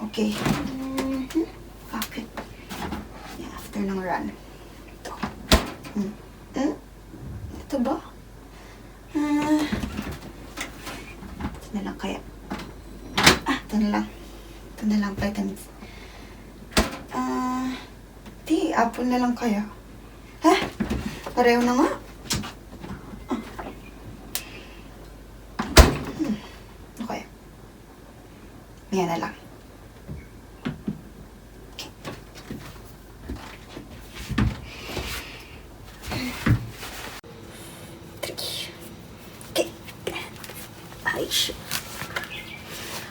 Okay. Bakit? Yeah, after ng run. Ito. Ito ba? Ito na lang kaya. Ito na lang. Ito na lang vitamins. Apple na lang kaya. Pareho na nga. Okay. Yan na lang.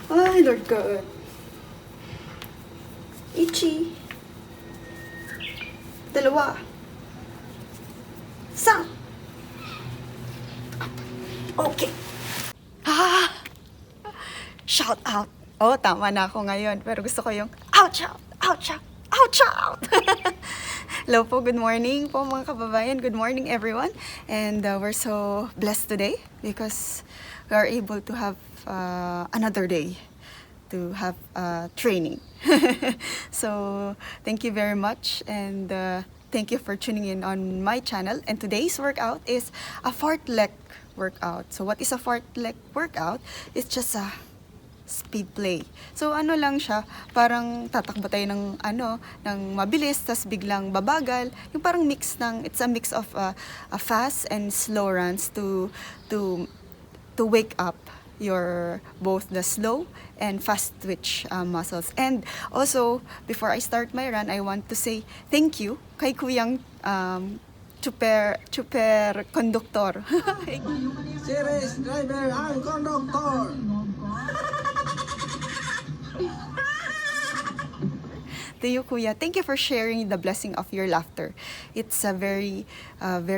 Ay, Lord God. Itchy. Dalawa. Isang. Okay. Shout out. Oh, tama na ako ngayon. Pero gusto ko yung ouch out, ouch out, ouch out. Hello po, good morning po mga kababayan. Good morning everyone. And we're so blessed today because we are able to have another day to have training. So, thank you very much and thank you for tuning in on my channel. And today's workout is a fartlek workout. So, what is a fartlek workout? It's just a speed play. So ano lang siya, parang tatakbo tayo ng ng mabilis tas biglang babagal. Yung parang it's a mix of a fast and slow runs to wake up your both the slow and fast twitch muscles. And also, before I start my run, I want to say thank you kay Kuyang super conductor. Series driver and conductor. To you, Kuya, thank you for sharing the blessing of your laughter. It's a very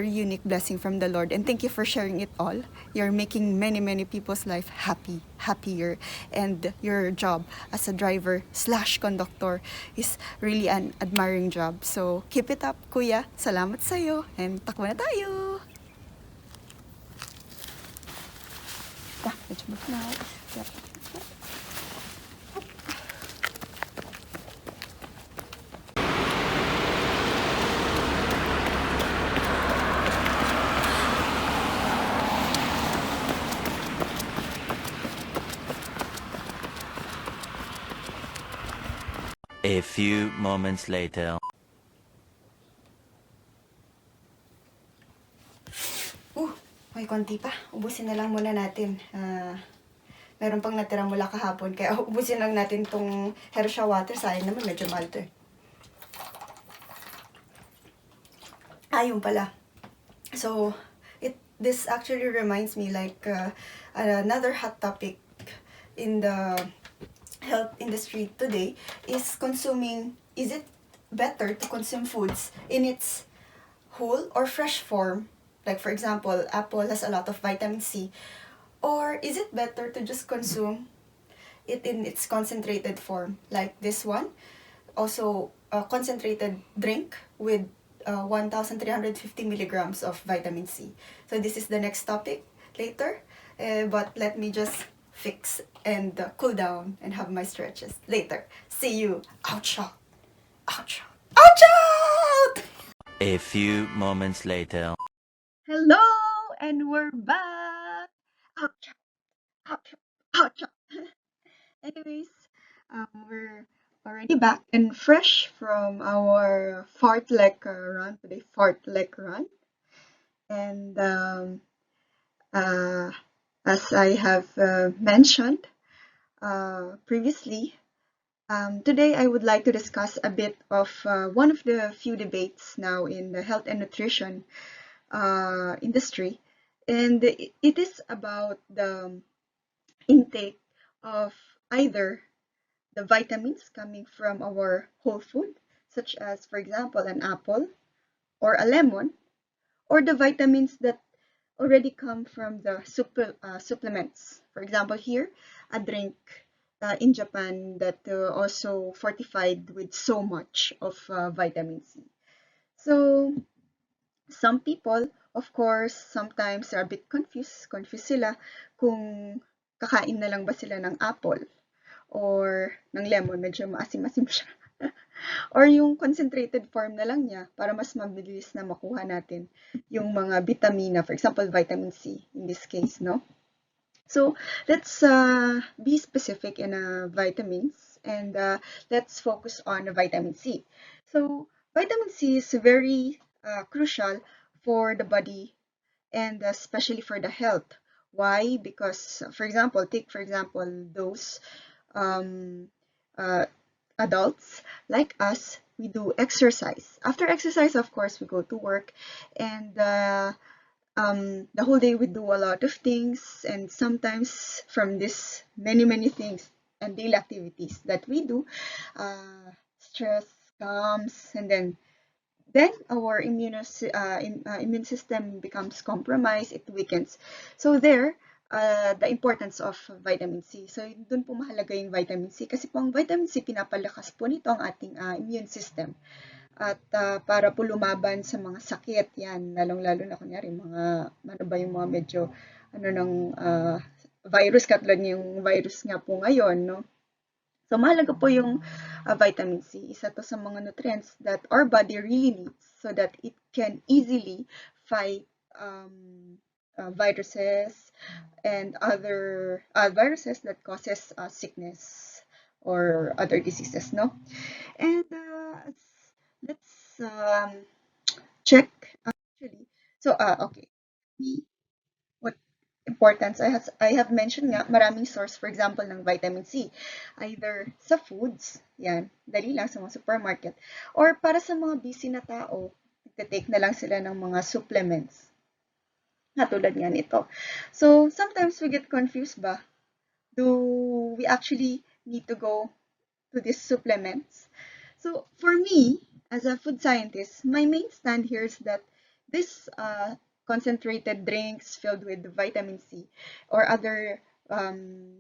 unique blessing from the Lord, and thank you for sharing it all. You're making many people's life happier, and your job as a driver / conductor is really an admiring job. So keep it up, Kuya. Salamat sa'yo, and takbo na tayo. Let's move now. A few moments later. May konti pa. Ubusin na lang muna natin. Meron pang natira mula kahapon. Kaya ubusin lang natin tong Hersha water. Sayang naman, medyo mahal to eh. Yun pala. So, this actually reminds me like another hot topic in the health industry today is it better to consume foods in its whole or fresh form? Like for example, apple has a lot of vitamin C. Or is it better to just consume it in its concentrated form? Like this one, also a concentrated drink with 1,350 milligrams of vitamin C. So this is the next topic later. But let me just fix and cool down and have my stretches later. See you. Ouch out. Ouch out. Ouch out! A few moments later. Hello, and we're back. Ouch out. Ouch out. Ouch out. Anyways, we're already back and fresh from our fartlek run today. Fartlek run. And as I have mentioned previously, today I would like to discuss a bit of one of the few debates now in the health and nutrition industry, and it is about the intake of either the vitamins coming from our whole food, such as, for example, an apple or a lemon, or the vitamins that already come from the supplements. For example, here, a drink in Japan that also fortified with so much of vitamin C. So, some people, of course, sometimes are a bit confused. Confused sila kung kakain na lang ba sila ng apple or ng lemon, medyo maasim-asim siya. Or yung concentrated form na lang niya para mas mabilis na makuha natin yung mga vitamina, for example, vitamin C in this case, no? So let's be specific in vitamins and let's focus on vitamin C. So vitamin C is very crucial for the body and especially for the health. Why? Because, for example, take for example those um, uh, adults like us, we do exercise. After exercise, of course, we go to work, and the whole day we do a lot of things, and sometimes from this many things and daily activities that we do, stress comes, and then our immune system becomes compromised, it weakens. So there, the importance of vitamin C. So dun po mahalaga yung vitamin C kasi po ang vitamin C pinapalakas po nito ang ating immune system. At para po lumaban sa mga sakit, yan, lalong-lalo na kunyari mga, ano ba yung mga medyo, ano ng virus, katulad yung virus nga po ngayon, no? So, mahalaga po yung vitamin C. Isa to sa mga nutrients that our body really needs so that it can easily fight viruses and other viruses that causes sickness or other diseases, no? And let's check actually. So, okay. What importance I have mentioned nga, maraming source, for example, ng vitamin C. Either sa foods, yan, dali lang sa mga supermarket, or para sa mga busy na tao, nagtitake na lang sila ng mga supplements. Katulad nga nito. So, sometimes we get confused ba? Do we actually need to go to these supplements? So, for me, as a food scientist, my main stand here is that this concentrated drinks filled with vitamin C or other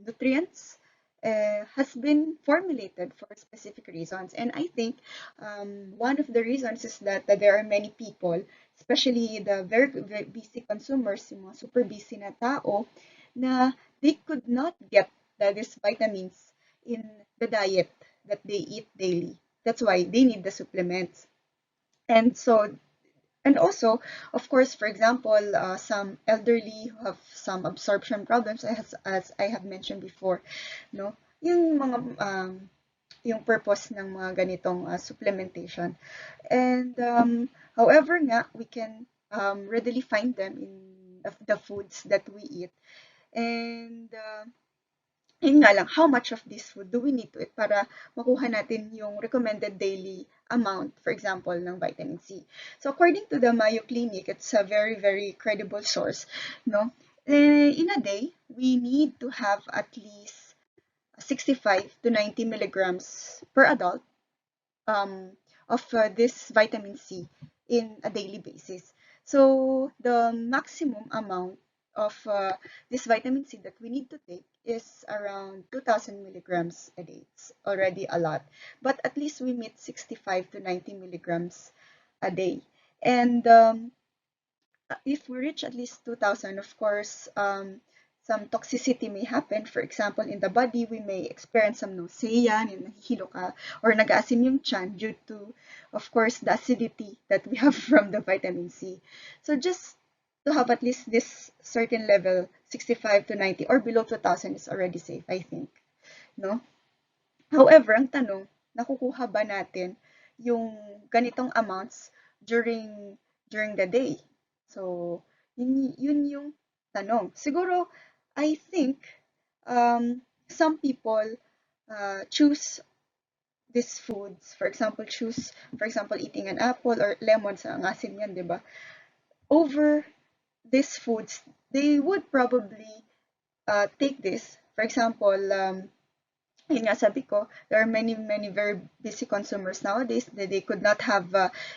nutrients has been formulated for specific reasons. And I think one of the reasons is that there are many people, especially the very busy consumers, yung mga super busy na tao, na they could not get these vitamins in the diet that they eat daily. That's why they need the supplements. And so, and also, of course, for example, some elderly who have some absorption problems, as I have mentioned before, no, yung mga yung purpose ng mga ganitong supplementation. And however nga, we can readily find them in the foods that we eat. And yun nga lang, how much of this food do we need to eat para makuha natin yung recommended daily amount, for example, ng vitamin C. So, according to the Mayo Clinic, it's a very credible source, no? In a day, we need to have at least 65 to 90 milligrams per adult of this vitamin C in a daily basis. So, the maximum amount of this vitamin C that we need to take is around 2,000 milligrams a day. It's already a lot. But at least we meet 65 to 90 milligrams a day. And if we reach at least 2,000, of course, some toxicity may happen. For example, in the body, we may experience some nausea, nahihilo ka, or nag-aasim yung tiyan due to, of course, the acidity that we have from the vitamin C. So just to have at least this certain level, 65 to 90 or below 2,000 is already safe, I think. No? However, ang tanong, nakukuha ba natin yung ganitong amounts during the day? So, yun yung tanong. Siguro, I think some people choose these foods. For example, eating an apple or lemon, sa ang asim yan, di ba? Over these foods, they would probably take this. For example, yun nga sabi ko, there are many very busy consumers nowadays that they could not have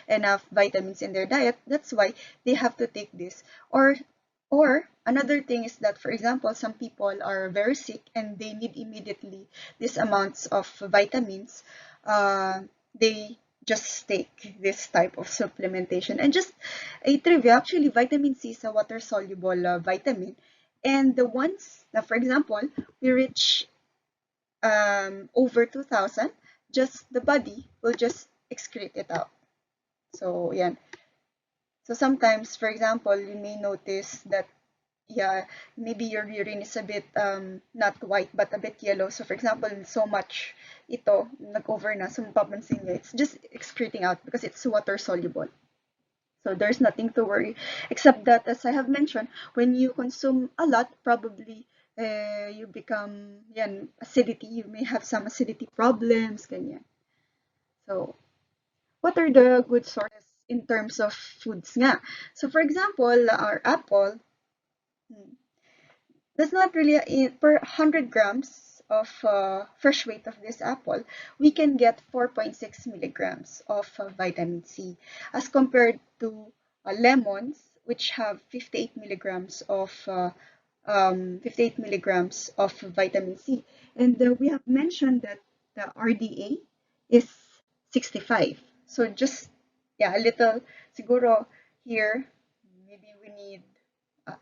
enough vitamins in their diet. That's why they have to take this. Or another thing is that, for example, some people are very sick and they need immediately these amounts of vitamins. They just take this type of supplementation. And just a trivia, actually, vitamin C is a water-soluble vitamin. And the ones, now for example, we reach over 2,000, just the body will just excrete it out. So, yan. So sometimes, for example, you may notice that, yeah, maybe your urine is a bit, not white, but a bit yellow. So for example, so much ito, nag-over na, so mapapansin nyo, it's just excreting out because it's water soluble. So there's nothing to worry, except that, as I have mentioned, when you consume a lot, probably you become, yan, acidity. You may have some acidity problems, ganyan. So, what are the good sources in terms of foods nga? So, for example, our apple, that's not really per 100 grams of fresh weight of this apple, we can get 4.6 milligrams of vitamin C, as compared to lemons, which have 58 milligrams of 58 milligrams of vitamin C. And we have mentioned that the RDA is 65. So just, yeah, a little, siguro here, maybe we need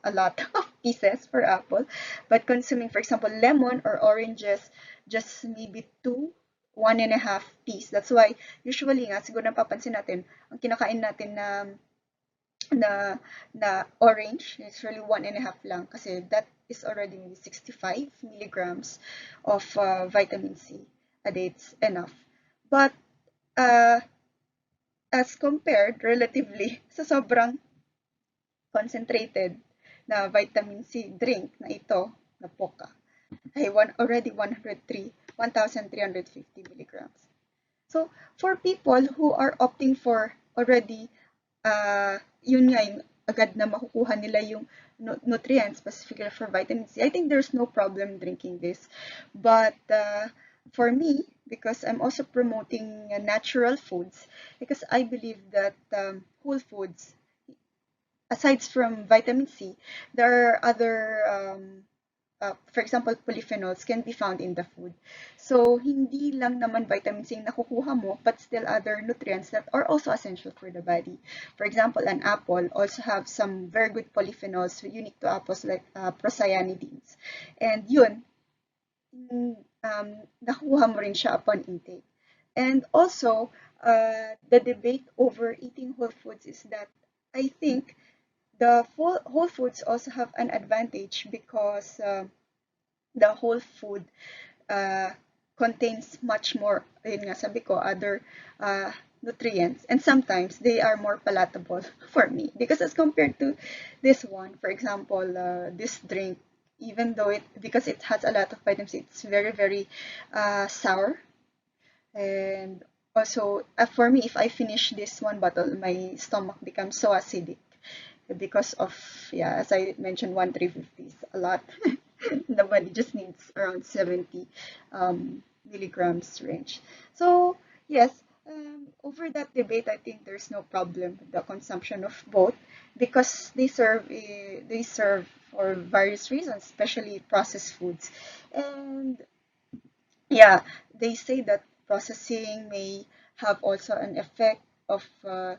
a lot of pieces for apple, but consuming, for example, lemon or oranges, just maybe 1.5 piece. That's why usually nga siguro napapansin natin ang kinakain natin na na orange is really 1.5 lang, kasi that is already maybe 65 milligrams of vitamin C a day. It's enough. But as compared relatively sa sobrang concentrated na vitamin C drink na ito, na Pocca, ay already 1,350 milligrams. So, for people who are opting for already, yun nga, yung agad na makukuha nila yung nutrients, specifically for vitamin C, I think there's no problem drinking this. But for me, because I'm also promoting natural foods, because I believe that whole foods, aside from vitamin C, there are other, for example, polyphenols can be found in the food. So, hindi lang naman vitamin C yung nakukuha mo, but still other nutrients that are also essential for the body. For example, an apple also have some very good polyphenols unique to apples, like procyanidins. And yun, nakuha mo rin siya upon intake. And also, the debate over eating whole foods is that I think the whole foods also have an advantage, because the whole food contains much more, yun nga sabi ko, other nutrients, and sometimes they are more palatable for me, because as compared to this one, for example, this drink, even though because it has a lot of vitamin C, it's very, very sour. And also, for me, if I finish this one bottle, my stomach becomes so acidic, because of, yeah, as I mentioned, 1,350 is a lot. The body just needs around 70 milligrams range. So yes, over that debate, I think there's no problem with the consumption of both, because they serve for various reasons, especially processed foods. And yeah, they say that processing may have also an effect of uh,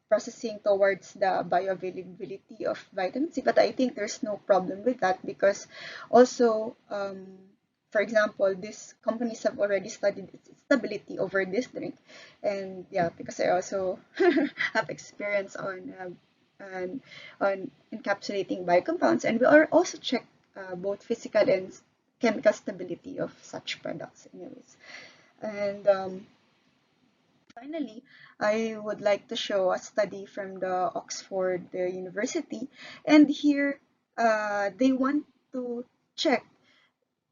processing towards the bioavailability of vitamin C, but I think there's no problem with that, because also, for example, these companies have already studied its stability over this drink. And yeah, because I also have experience on encapsulating biocompounds, and we are also check both physical and chemical stability of such products anyways. And finally, I would like to show a study from the Oxford University, and here they want to check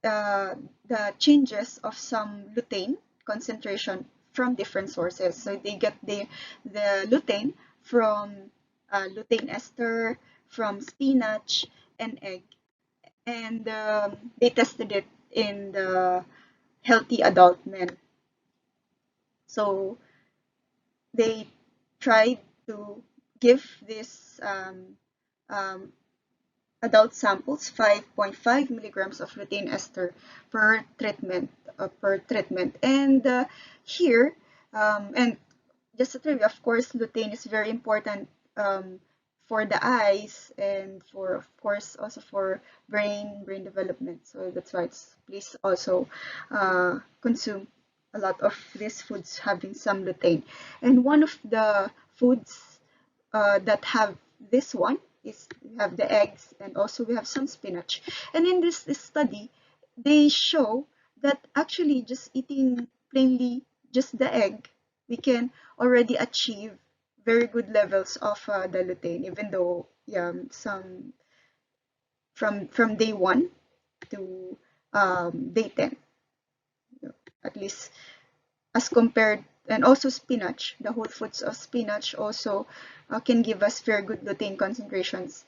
the changes of some lutein concentration from different sources. So they get the lutein from lutein ester, from spinach and egg, and they tested it in the healthy adult men. So they tried to give this adult samples 5.5 milligrams of lutein ester per treatment. And here, and just a trivia, of course, lutein is very important for the eyes and for, of course, also for brain development. So that's why it's please also consume a lot of these foods having some lutein. And one of the foods that have this one is we have the eggs, and also we have some spinach. And in this study, they show that actually just eating plainly just the egg, we can already achieve very good levels of the lutein, even though some from day 1 to day 10, at least as compared. And also spinach, the whole foods of spinach also can give us very good lutein concentrations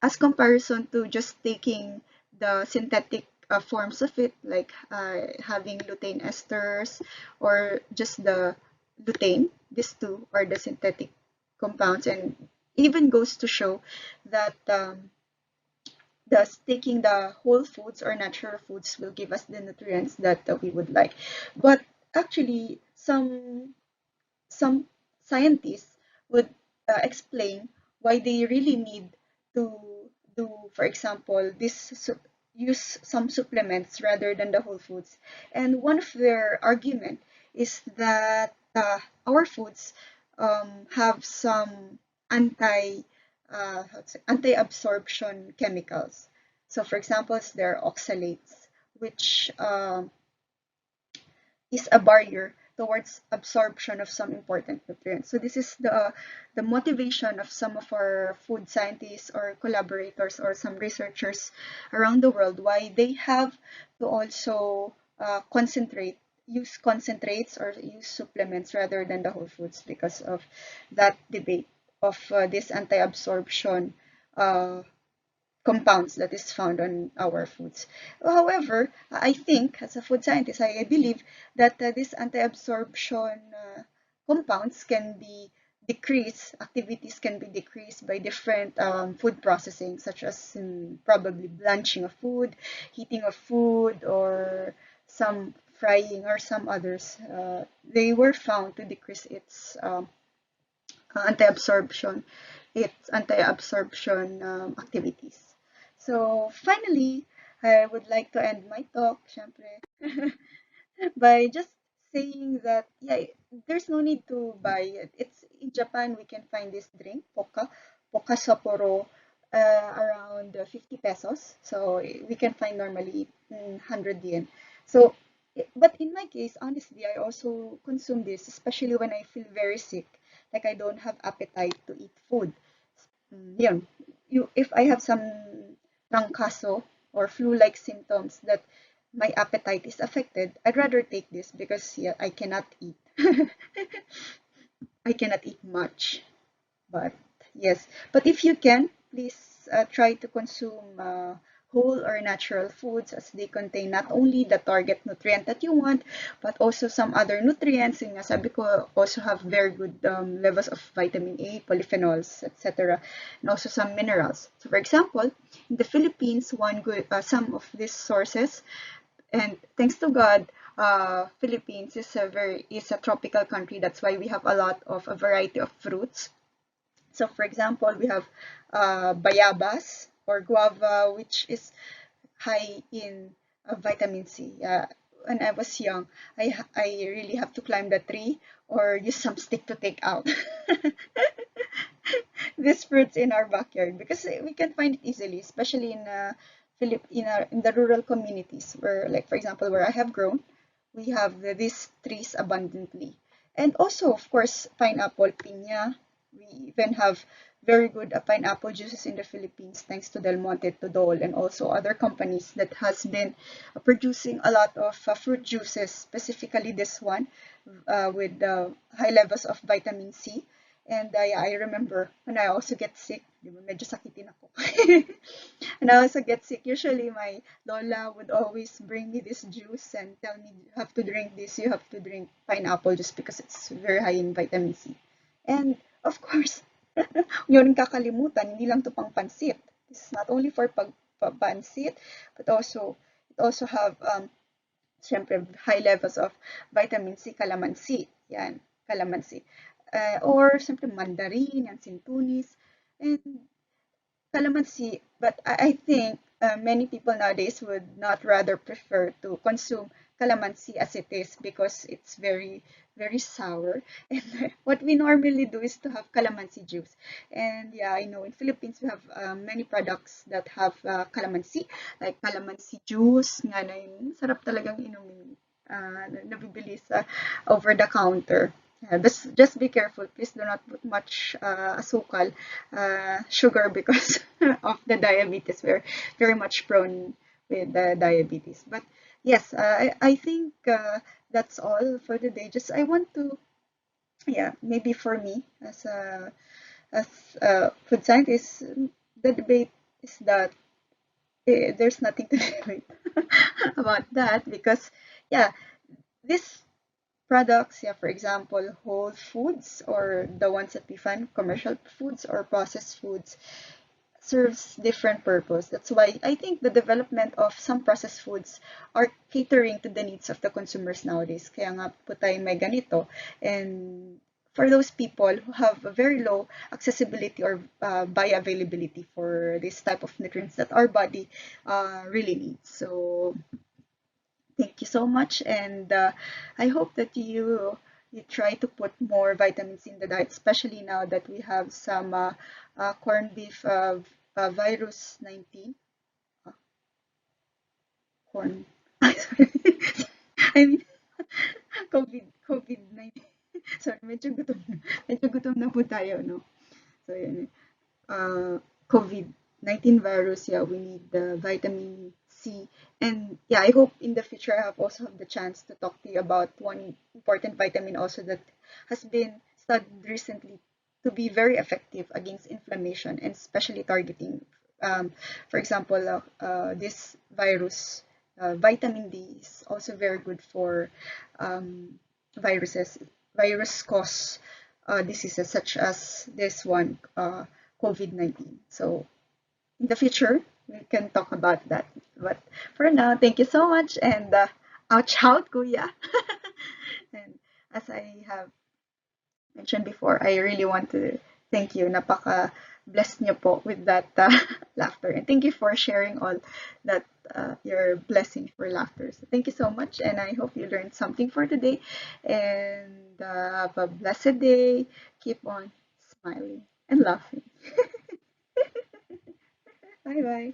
as comparison to just taking the synthetic forms of it, like having lutein esters or just the lutein. These two are the synthetic compounds, and even goes to show that taking the whole foods or natural foods will give us the nutrients that we would like. But actually, some scientists would explain why they really need to do, for example, use some supplements rather than the whole foods. And one of their argument is that our foods have some anti anti-absorption chemicals. So, for example, there are oxalates, which is a barrier towards absorption of some important nutrients. So this is the motivation of some of our food scientists or collaborators or some researchers around the world, why they have to also use concentrates or use supplements rather than the whole foods, because of that debate of this anti-absorption compounds that is found on our foods. However, I think as a food scientist, I believe that these anti-absorption compounds can be decreased, activities can be decreased by different food processing, such as probably blanching of food, heating of food, or some frying or some others. They were found to decrease anti-absorption activities. So finally, I would like to end my talk, syempre, by just saying that yeah, there's no need to buy it. It's in Japan we can find this drink, Poka Sapporo, around 50 pesos. So we can find normally 100 yen. So, but in my case, honestly, I also consume this, especially when I feel very sick, like I don't have appetite to eat food. Yun. If I have some trangkaso or flu-like symptoms that my appetite is affected, I'd rather take this because yeah, I cannot eat. I cannot eat much. But yes, but if you can, please try to consume whole or natural foods, as they contain not only the target nutrient that you want, but also some other nutrients. Yung nga sabi ko, also have very good levels of vitamin A, polyphenols, etc., and also some minerals. So, for example, in the Philippines, some of these sources, and thanks to God, Philippines is a tropical country. That's why we have a variety of fruits. So, for example, we have bayabas or guava, which is high in vitamin C. When I was young, I really have to climb the tree or use some stick to take out these fruits in our backyard, because we can find it easily, especially in the rural communities where, like for example, where I have grown, we have these trees abundantly. And also, of course, pineapple, piña. We even have very good pineapple juices in the Philippines, thanks to Del Monte, Todol, and also other companies that has been producing a lot of fruit juices, specifically this one with high levels of vitamin C. And I remember when I also get sick, di ba, medyo sakitin ako. And I also get sick. Usually my lola would always bring me this juice and tell me, you have to drink this, you have to drink pineapple just because it's very high in vitamin C. And of course, yun kakalimutan, hindi lang to pang pansit. This is not only for pansit, but also it also have syempre high levels of vitamin C, calamansi. Yan, calamansi. Or syempre mandarin, yan sintunis. And calamansi, but I think many people nowadays would not rather prefer to consume calamansi as it is because it's very, very sour. And what we normally do is to have calamansi juice. And yeah, I know in Philippines we have many products that have calamansi, like calamansi juice, nga na yun, sarap talagang inumin. Nabibili sa over the counter. Yeah, just be careful. Please do not put much asukal, sugar because of the diabetes. We're very much prone with the diabetes. But yes, I think that's all for today. Just I want to, yeah, maybe for me as a food scientist, the debate is that there's nothing to debate about that because, yeah, this products, yeah, for example, whole foods or the ones that we find commercial foods or processed foods serves different purpose. That's why I think the development of some processed foods are catering to the needs of the consumers nowadays. Kaya nga po tayo may ganito. And for those people who have a very low accessibility or bioavailability for this type of nutrients that our body really needs. So thank you so much, and I hope that you try to put more vitamins in the diet, especially now that we have some corned beef virus 19 uh, corn. Sorry. I mean COVID-19. Sorry, medyo gutom na po tayo, no? So yun. COVID-19 virus, yeah, we need the vitamin C. And yeah, I hope in the future I have also have the chance to talk to you about one important vitamin also that has been studied recently to be very effective against inflammation and especially targeting, for example, this virus, vitamin D is also very good for viruses, virus cause diseases such as this one, COVID-19. So in the future, we can talk about that. But for now, thank you so much and ouch out, kuya. And as I have mentioned before, I really want to thank you. Napaka-blessed niyo po with that laughter. And thank you for sharing all that your blessing for laughter. So thank you so much. And I hope you learned something for today. And have a blessed day. Keep on smiling and laughing. Bye bye.